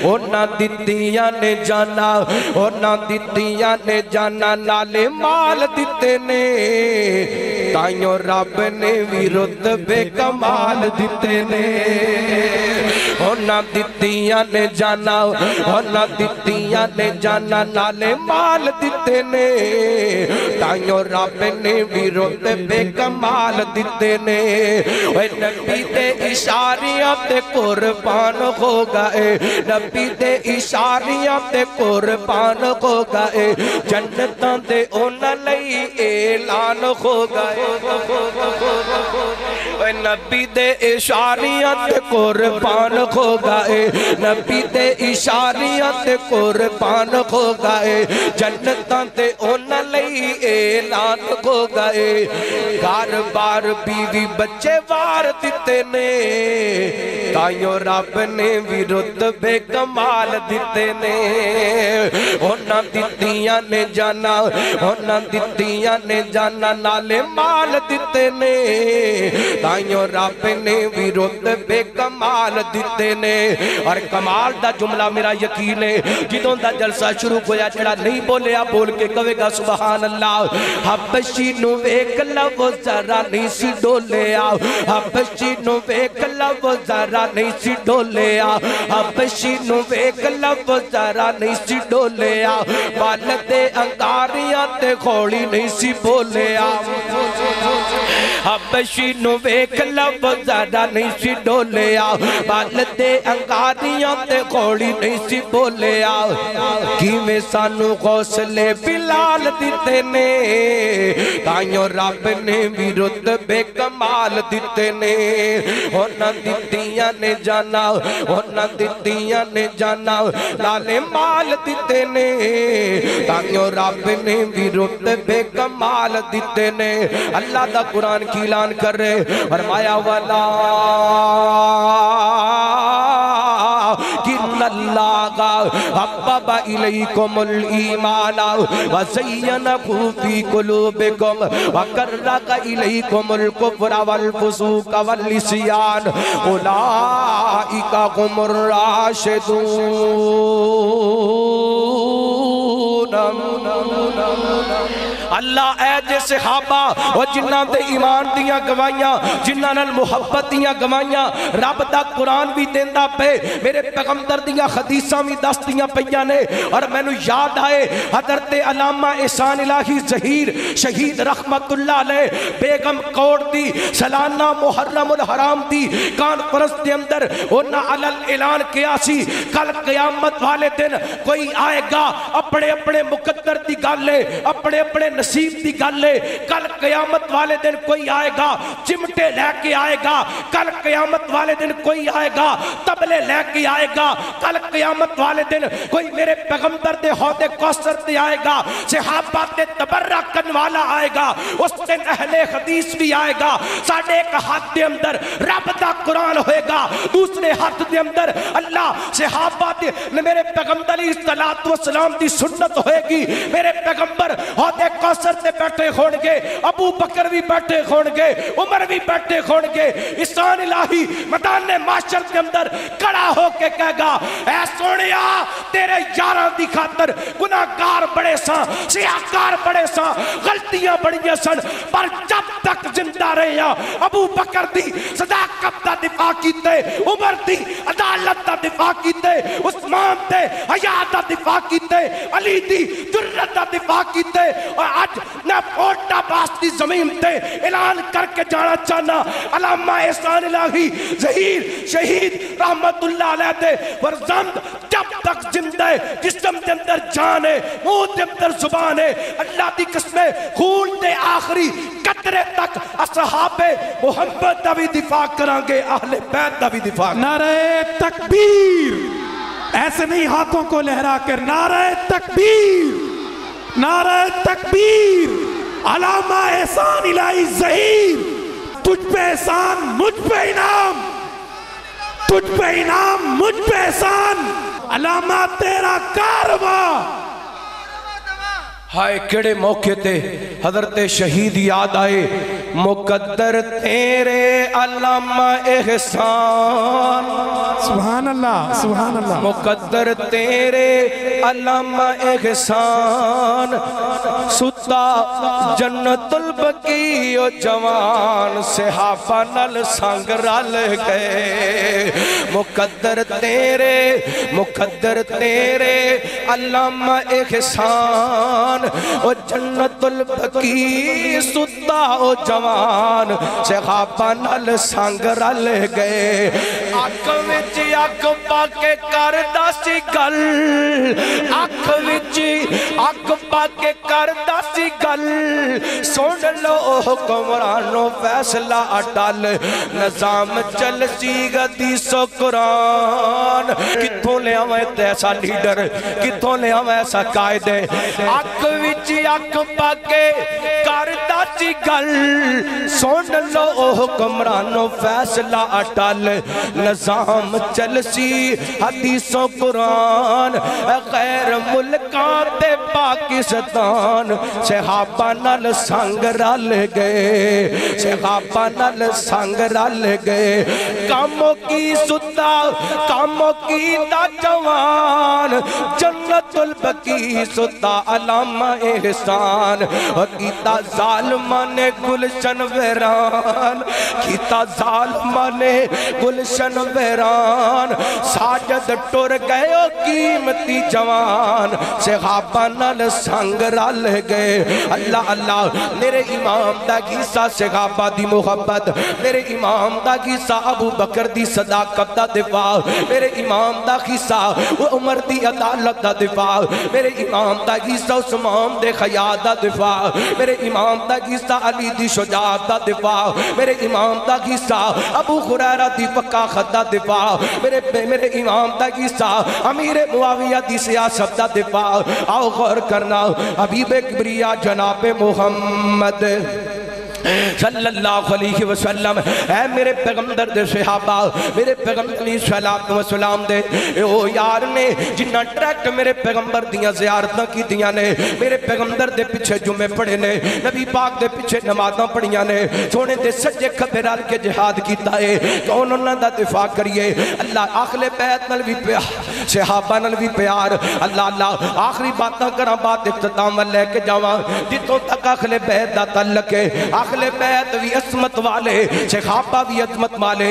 اونا دتیاں نے جانا اونا دتیاں نے جانا نالے مال دیتے نے تائیوں رب نے بھی رتبے کمال دیتے نے اونا دتیاں نے جانا اونا دتیاں نے جانا نالے مال دیتے نے تائیوں رب نے بھی رتبے کمال دیتے نے اے نبی دے اشاریاں تے قربان ہو گئے نبی دے اشاریاں تے قربان ہو گئے جنتاں دے اونا لئی اعلان ہو گئے اے نبی دے اشاریاں تے قربان ہو گئے نبی دے اشاریاں تے قربان ہو گئے جنتاں دے اونا لئی اعلان ہو گئے گھر بار بیوی بچے وار دیتے نے تائیوں رب نے بھی رتبے کمال دیتے نے اونا دتیاں نے جانا اونا دتیاں نے جانا نالے مال دیتے نے تائیوں رب نے بھی رتبے کمال دیتے نے اور کمال دا جملہ میرا یقین ہے جدوں دا جلسہ شروع ہویا جڑا نہیں بولیا بول کے کہے گا سبحان اللہ حبشی نو ایک لو ذرا نہیں سی ڈولیا حبشی نو ایک لو ذرا نہیں سی ڈولیا حبشی نو ایک لو ذرا نہیں سی ڈولیا بالدے انگاریاں تے کھوڑی نہیں سی بولیا حبشی نو ایک لو ذرا نہیں سی ڈولیا بالدے انگاریاں تے کھوڑی نہیں سی بولیا کیویں سانو غوثلے بلال دیتے نے تائیوں رب نے بھی رتبے کمال دیتے نے اونا دتیاں نے جانا اونا دتیاں نے جانا نالے مال دیتے نے تائیوں رب نے بھی رتبے کمال دیتے نے اللہ دا قرآن کی اعلان کر رہے فرمایا والا کن اللہ حبب الیکم الایمان وزینہ فی قلوبکم وکرہ الیکم الکفر والفسوق والعصیان اولئک هم الراشدون اللہ اے جے صحابہ اور جنہ دے ایمان دیاں گوائیاں جنہ نال محبت دیاں گوائیاں رب دا قرآن بھی دیندہ پہ میرے پیغمبر دیاں حدیثاں بھی دستیاں پیاں نے اور میں نو یاد آئے حضرت علامہ احسان الہی ظہیر شہید رحمت اللہ علیہ بیگم کوڑ دی سالانہ محرم الحرام دی کانفرنس دے اندر انہاں علل اعلان کیا سی کل قیامت والے دن کوئی آئے گا اپنے اپنے مقدر دی گالے اپنے اپنے نصیب دی گالے کل قیامت والے دن کوئی آئے گا چمٹے لے کے آئے گا کل قیامت والے دن کوئی آئے گا تبلے لے کے آئے گا کل قیامت والے دن کوئی میرے پیغمبر دے حوض کوثر تے آئے گا صحابہ تے تبرک کرنے والا آئے گا اس دن اہل حدیث بھی آئے گا ساڑھے ایک ہاتھ دے اندر رب دا قرآن ہوئے گا دوسرے ہاتھ دے اندر اللہ صحابہ دے میرے پیغمبر علیہ السلام دی سنت ہوئے گی میرے پیغمبر حوض کوثر تے بیٹھے کھوڑ گے ابو بکر بھی بیٹھے کھوڑ گے عمر بھی بیٹھے کھوڑ گے احسان الہی میدان معاشر کے اندر کھڑا ہو کے کہے گا اے سونیا تیرے یاراں دی خاطر گناہگار بڑے ساں سیاہکار بڑے ساں غلطیاں بڑیاں سن پر جب تک زندہ رہے ہیں ابو بکر دی صداقت دا دفاع کیتے عمر دی عدالت دا دفاع کیتے عثمان تے حیا دا دفاع کیتے علی دی جرت دا دفاع کیتے اور آج میں پوٹا باس دی زمین تے اعلان کر کے جانا چاہنا علامہ احسان الہی ظہیر شہید رحمت اللہ علیہ دے ورزند جب تک زندہ ہے جسم دے اندر جان ہے منہ دے اندر زبان ہے اللہ دی قسمیں خون دے آخری قطرے تک اصحاب محمد دا بھی دفاع کرانگے اہل بیت دا بھی دفاع نعرہ تکبیر ایسے نہیں ہاتھوں کو لہرا کر نعرہ تکبیر نعرہ تکبیر علامہ احسان الہی ظہیر تجھ پہ احسان مجھ پہ انعام تجھ پہ انعام مجھ پہ احسان علامہ تیرا کارواں ہائے کڑے موقع تے حضرت شہید یاد آئے مقدر تیرے علامہ احسان سبحان اللہ سبحان اللہ مقدر تیرے علامہ احسان ستا جنت البقیع و جوان صحابہ نل سنگ رل گئے مقدر تیرے علامہ احسان و جنت البقیع ستا و جوان صحابہ نل سنگ رل گئے آنکھ وچ اک پا کے کردا سی گل آنکھ وچ اک پا کے کردا سی گل سن لو حکمرانو فیصلہ اٹل نظام چل سی حدیث و قرآن کتھوں لے آویں ایسا لیڈر کتھوں لے آویں ایسا قائد ہے اک وچ اک پا کے کردا سی گل سن لو حکمرانو فیصلہ اٹل نظام چل سی حدیث و قرآن غیر ملکان تے پاکستان صحابہ نل سنگ رل گئے صحابہ نل سنگ رل گئے کاموں کی ستا کاموں کی دا جوان جنت البقیع ستا علامہ احسان کیتا ظالمان نے گلشن ویران کیتا ظالمان نے گلشن ویران ساجد ٹر گئے قیمتی جوان صحابہ نل سنگ رل گئے اللہ اللہ میرے امام دا گیسا صحابہ دی محبت میرے امام دا گیسا ابو بکر دی صداقت دا دفاع میرے امام دا گیسا عمر دی عدالت دا دفاع میرے امام دا گیسا عثمان دے خیال دا دفاع میرے امام دا گیسا علی دی شجاعت دا دفاع میرے امام دا گیسا ابو ہریرہ دی فقاہت دا دفاع میرے امام دا گیسا امیر معاویہ دی سیاست دا دفاع آؤ غور کرنا حبیب کبریا جناب محمد صلی اللہ علیہ وسلم اے میرے پیغمبر دے صحابہ میرے پیغمبر علیہ السلام دے او یار نے جنہ ٹریکٹ میرے پیغمبر دیاں زیارتاں کی دیاں نے میرے پیغمبر دے پچھے جمعے پڑھے نے نبی پاک دے پچھے نمازاں پڑھیاں نے سونے دے سجے کھبے رال کے جہاد کیتا ہے کون انہاں دا دفاع کریے اللہ آخر بیت نل بھی پیار صحابہ نل بھی پیار اللہ اللہ آخری باتاں کرا بات اختتام لے کے جاواں جتوں تک آخر بیت دا تعلق ہے اہل بیت بھی عصمت والے صحابہ بھی عصمت والے